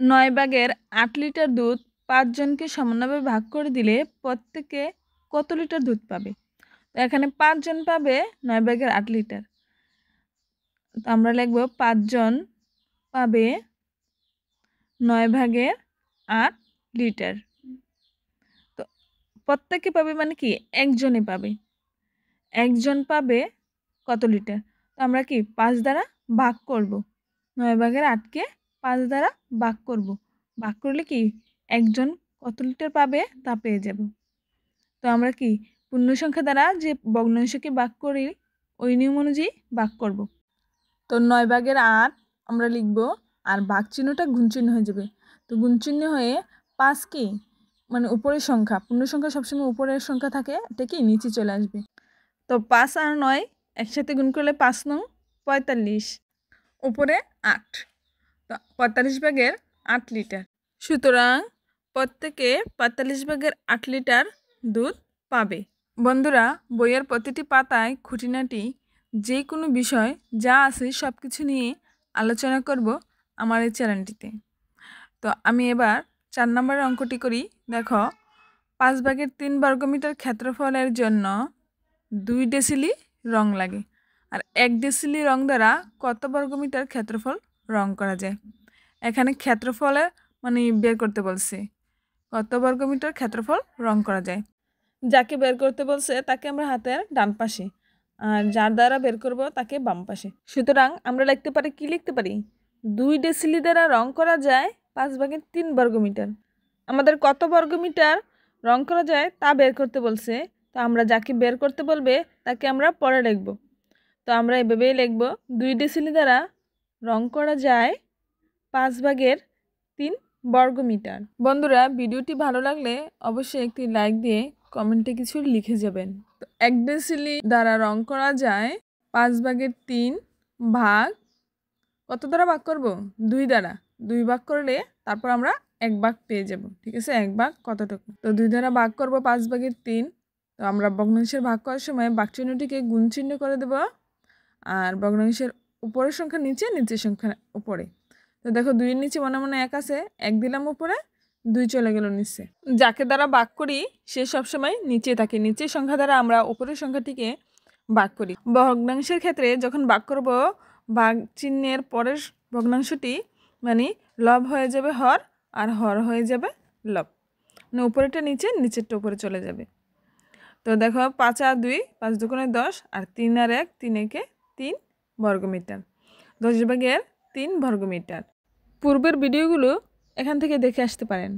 9 ভাগের 8 লিটার দুধ 5 জনকে সমানভাবে ভাগ করে দিলে প্রত্যেকে কত লিটার দুধ পাবে? তো এখানে 5 জন পাবে 9 ভাগের 8 লিটার। তো আমরা লিখব 5 জন পাবে 9 ভাগের 8 লিটার। তো প্রত্যেকে পাবে মানে কি একজনই পাবে। একজন পাবে কত লিটার? তো আমরা কি 5 দ্বারা ভাগ করব। 9 ভাগের 8 কে 5 দ্বারা ভাগ করব। ভাগ করলে কি একজন কত লিটার পাবে তা পেয়ে যাব। তো আমরা কি পূর্ণ সংখ্যা দ্বারা যে ভগ্নাংশকে ভাগ করি ওই নিয়ম অনুযায়ী ভাগ করব। তো 9 ভাগের 8 আমরা লিখব আর ভাগ চিহ্নটা গুণ চিহ্ন হয়ে যাবে। তো গুণ চিহ্ন হয়ে 5 কি মানে উপরের সংখ্যা, পূর্ণ সংখ্যা সবসময় উপরের সংখ্যা থাকে, এটা কি নিচে চলে আসবে। তো 5 আর 9 একসাথে গুণ করলে 5 নং 45, উপরে 8। তো 45 ভাগের 8 লিটার। সুতরাং প্রত্যেকে 45 ভাগের 8 লিটার দুধ পাবে। বন্ধুরা, বইয়ের প্রতিটি পাতায় খুঁটিনাটি যে কোনো বিষয় যা আছে সব কিছু নিয়ে আলোচনা করব আমার এই চ্যানেলটিতে। তো আমি এবার 4 নম্বরের অঙ্কটি করি। দেখো, 5 ভাগের 3 বর্গমিটার ক্ষেত্রফলের জন্য 2 ডেসিলি রং লাগে। আর 1 ডেসিলি রং দ্বারা কত বর্গমিটার ক্ষেত্রফল রং করা যায়? এখানে ক্ষেত্রফলের মানে বের করতে বলছে কত বর্গমিটার ক্ষেত্রফল রং করা যায়। যাকে বের করতে বলছে তাকে আমরা হাতের ডান পাশে, আর যার দ্বারা বের করব তাকে বাম পাশে। সুতরাং আমরা লিখতে পারি, কি লিখতে পারি? 2 ডেসিলি দ্বারা রং করা যায় 5 ভাগের 3 বর্গমিটার। আমাদের কত বর্গমিটার রং করা যায় তা বের করতে বলছে। তো আমরা যাকে বের করতে বলবে তাকে আমরা পরে লিখব। তো আমরা এভাবেই লিখব, 2 ডেসিলি দ্বারা রং করা যায় 5 ভাগের 3 বর্গমিটার। বন্ধুরা, ভিডিওটি ভালো লাগলে অবশ্যই একটি লাইক দিয়ে কমেন্টে কিছু লিখে যাবেন। তো 1 ডেসিলি দ্বারা রং করা যায় 5 ভাগের 3 ভাগ কত দ্বারা ভাগ করব? 2 দ্বারা। 2 ভাগ করলে তারপর আমরা 1 ভাগ পেয়ে যাব। ঠিক আছে, 1 ভাগ কতটুকু? তো 2 দ্বারা ভাগ করব 5 ভাগের 3। তো আমরা ভগ্নাংশের ভাগ করার সময় ভাগ চিহ্নটিকে গুণ চিহ্ন করে দেব, আর ভগ্নাংশের উপরের সংখ্যা নিচে, নিচের সংখ্যা উপরে। তো দেখো, 2 এর নিচে মনে মনে 1 আছে, 1 দিলাম উপরে, 2 চলে গেল নিচে। যাকে দ্বারা ভাগ করি সে সবসময় নিচে থাকে। নিচের সংখ্যা দ্বারা আমরা উপরের সংখ্যাটিকে ভাগ করি। ভগ্নাংশের ক্ষেত্রে যখন ভাগ করব, ভাগ চিহ্নের পরের ভগ্নাংশটি মানে লব হয়ে যাবে হর, আর হর হয়ে যাবে লব। মানে উপরেরটা নিচে, নিচেরটা উপরে চলে যাবে। তো দেখো, 5 আর 2, 5 দুগুণে 10, আর 3 আর 1, 3 একে 3 বর্গমিটার। 10 ভাগের 3 বর্গমিটার। পূর্বের ভিডিওগুলো এখান থেকে দেখে আসতে পারেন।